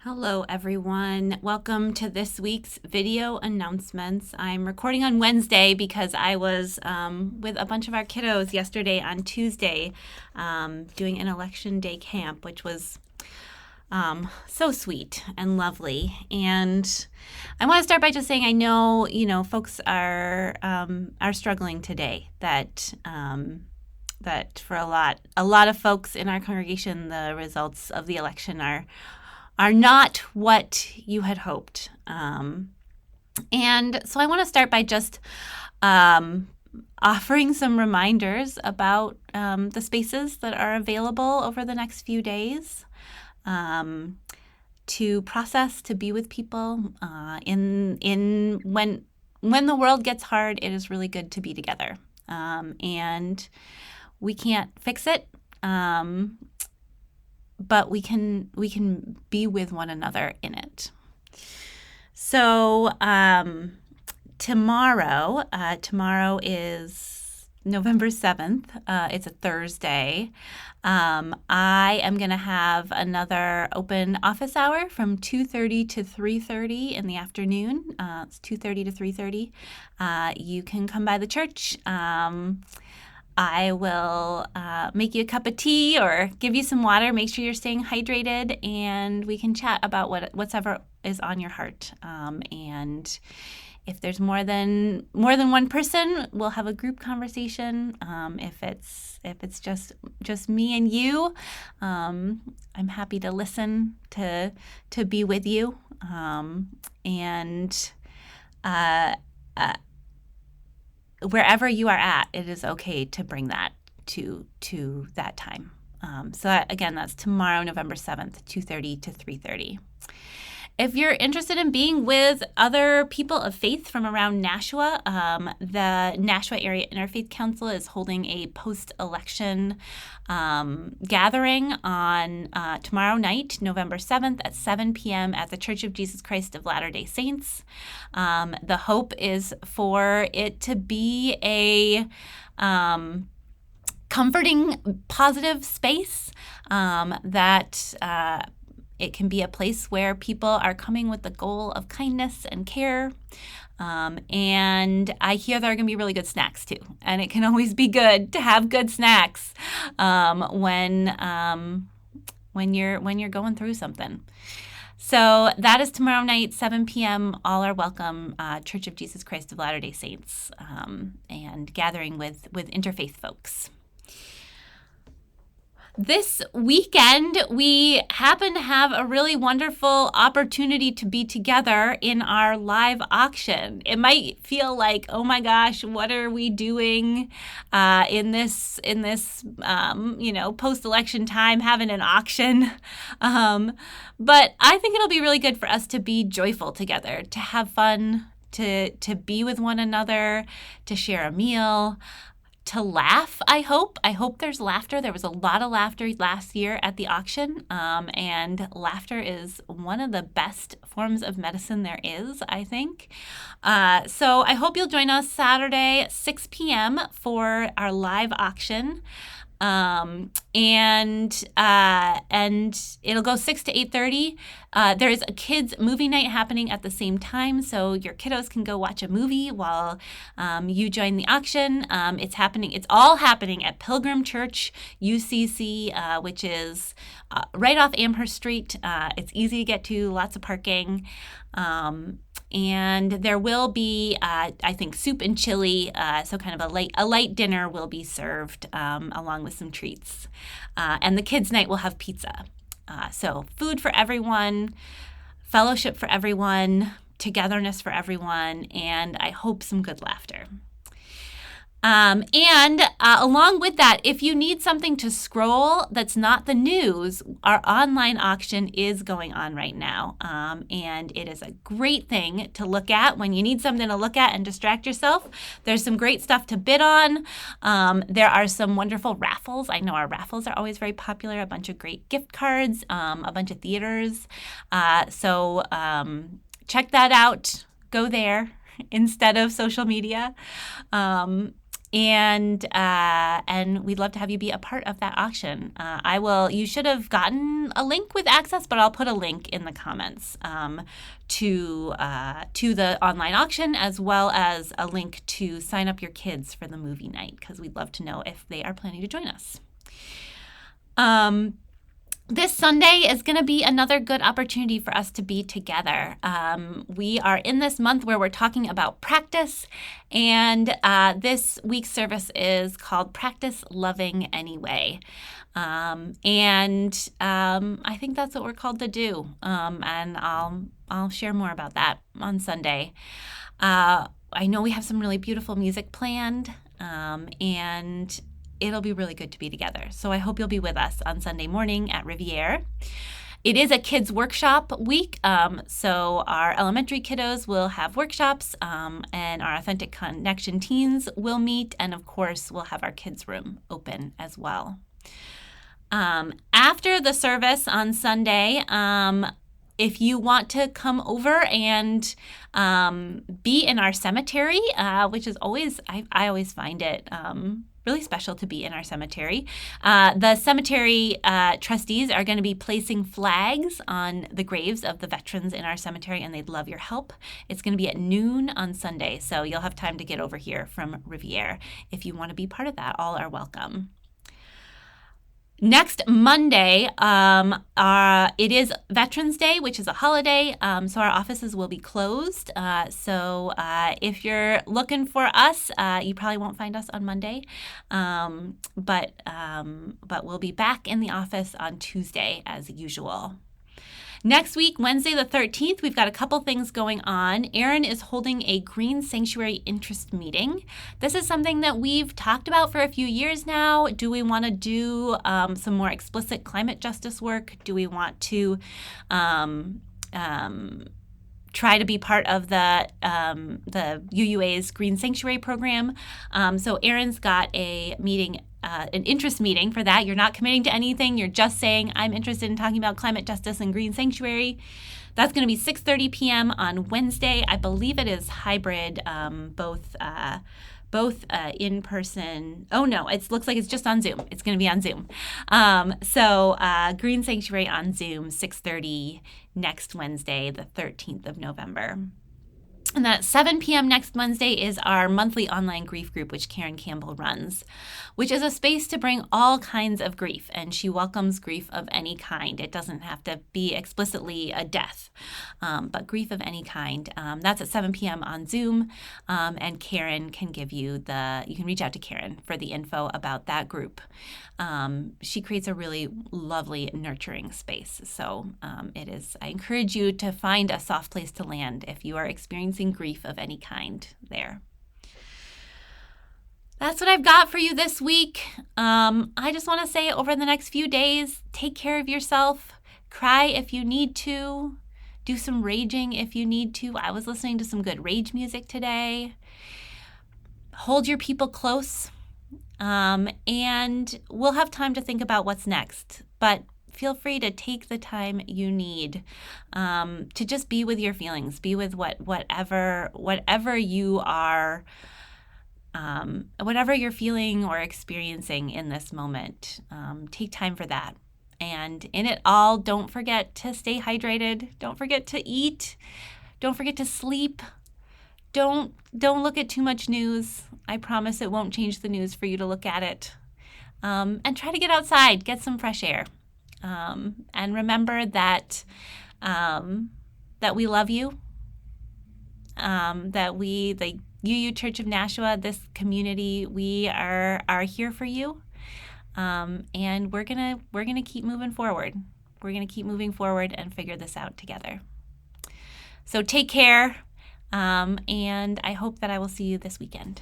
Hello, everyone. Welcome to this week's video announcements. I'm recording on Wednesday because I was with a bunch of our kiddos yesterday on Tuesday doing an election day camp, which was so sweet and lovely. And I want to start by just saying I know, folks are struggling today. That for a lot of folks in our congregation, the results of the election are not what you had hoped. And so I want to start by just offering some reminders about the spaces that are available over the next few days to process, to be with people. In when the world gets hard, it is really good to be together. And we can't fix it. But we can be with one another in it. So tomorrow is November 7th. It's a Thursday. I am going to have another open office hour from 2:30 to 3:30 in the afternoon. It's 2:30 to 3:30. You can come by the church. I will make you a cup of tea or give you some water. Make sure you're staying hydrated, and we can chat about whatever is on your heart. And if there's more than one person, we'll have a group conversation. If it's just me and you, I'm happy to listen, to be with you, and wherever you are at, it is okay to bring that to that time. Again, that's tomorrow, November 7th, 2:30 to 3:30. If you're interested in being with other people of faith from around Nashua, the Nashua Area Interfaith Council is holding a post-election gathering on tomorrow night, November 7th at 7 p.m. at the Church of Jesus Christ of Latter-day Saints. The hope is for it to be a comforting, positive space that it can be a place where people are coming with the goal of kindness and care. And I hear there are going to be really good snacks too. And it can always be good to have good snacks when you're going through something. So that is tomorrow night, 7 p.m. All are welcome. Church of Jesus Christ of Latter-day Saints, and gathering with interfaith folks. This weekend, we happen to have a really wonderful opportunity to be together in our live auction. It might feel like, oh my gosh, what are we doing in this post-election time, having an auction? But I think it'll be really good for us to be joyful together, to have fun, to be with one another, to share a meal, to laugh, I hope. I hope there's laughter. There was a lot of laughter last year at the auction, and laughter is one of the best forms of medicine there is, I think. So I hope you'll join us Saturday, 6 p.m. for our live auction. And it'll go 6 to 8:30. There is a kids movie night happening at the same time, so your kiddos can go watch a movie while you join the auction. It's all happening at Pilgrim Church UCC, which is right off Amherst Street. It's easy to get to, lots of parking. And there will be, I think, soup and chili, so kind of a light dinner will be served along with some treats. And the kids' night will have pizza. So food for everyone, fellowship for everyone, togetherness for everyone, and I hope some good laughter. And along with that, if you need something to scroll that's not the news, our online auction is going on right now. And it is a great thing to look at when you need something to look at and distract yourself. There's some great stuff to bid on. There are some wonderful raffles. I know our raffles are always very popular, a bunch of great gift cards, a bunch of theaters. So check that out. Go there instead of social media. And we'd love to have you be a part of that auction. You should have gotten a link with access, but I'll put a link in the comments to the online auction, as well as a link to sign up your kids for the movie night, because we'd love to know if they are planning to join us. This Sunday is going to be another good opportunity for us to be together. We are in this month where we're talking about practice, and this week's service is called Practice Loving Anyway. I think that's what we're called to do, and I'll share more about that on Sunday. I know we have some really beautiful music planned, and it'll be really good to be together. So I hope you'll be with us on Sunday morning at Riviere. It is a kids workshop week, so our elementary kiddos will have workshops, and our Authentic Connection teens will meet, and of course we'll have our kids room open as well. After the service on Sunday, if you want to come over and be in our cemetery, which is always, I always find it really special to be in our cemetery. The cemetery trustees are going to be placing flags on the graves of the veterans in our cemetery, and they'd love your help. It's going to be at noon on Sunday, so you'll have time to get over here from Riviere. If you want to be part of that, all are welcome. Next Monday, it is Veterans Day, which is a holiday, so our offices will be closed. So if you're looking for us, you probably won't find us on Monday, but we'll be back in the office on Tuesday as usual. Next week, Wednesday the 13th, we've got a couple things going on. Erin is holding a Green Sanctuary Interest Meeting. This is something that we've talked about for a few years now. Do we want to do some more explicit climate justice work? Do we want to try to be part of the UUA's Green Sanctuary program? So Erin's got a meeting, an interest meeting for that. You're not committing to anything. You're just saying, I'm interested in talking about climate justice and Green Sanctuary. That's going to be 6:30 p.m. on Wednesday. I believe it is hybrid, both in person. Oh no, it looks like it's just on Zoom. It's going to be on Zoom. So Green Sanctuary on Zoom, 6:30 next Wednesday, the 13th of November. And then at 7 p.m. next Wednesday is our monthly online grief group, which Karen Campbell runs, which is a space to bring all kinds of grief, and she welcomes grief of any kind. It doesn't have to be explicitly a death, but grief of any kind. That's at 7 p.m. on Zoom, and Karen can give you you can reach out to Karen for the info about that group. She creates a really lovely, nurturing space. So I encourage you to find a soft place to land if you are experiencing grief of any kind there. That's what I've got for you this week. I just want to say over the next few days, take care of yourself. Cry if you need to. Do some raging if you need to. I was listening to some good rage music today. Hold your people close. And we'll have time to think about what's next. But feel free to take the time you need to just be with your feelings. Be with whatever you are, whatever you're feeling or experiencing in this moment. Take time for that. And in it all, don't forget to stay hydrated. Don't forget to eat. Don't forget to sleep. Don't look at too much news. I promise it won't change the news for you to look at it. And try to get outside, get some fresh air. And remember that we love you. That we, the UU Church of Nashua, this community, we are here for you. And we're gonna keep moving forward. We're gonna keep moving forward and figure this out together. So take care. And I hope that I will see you this weekend.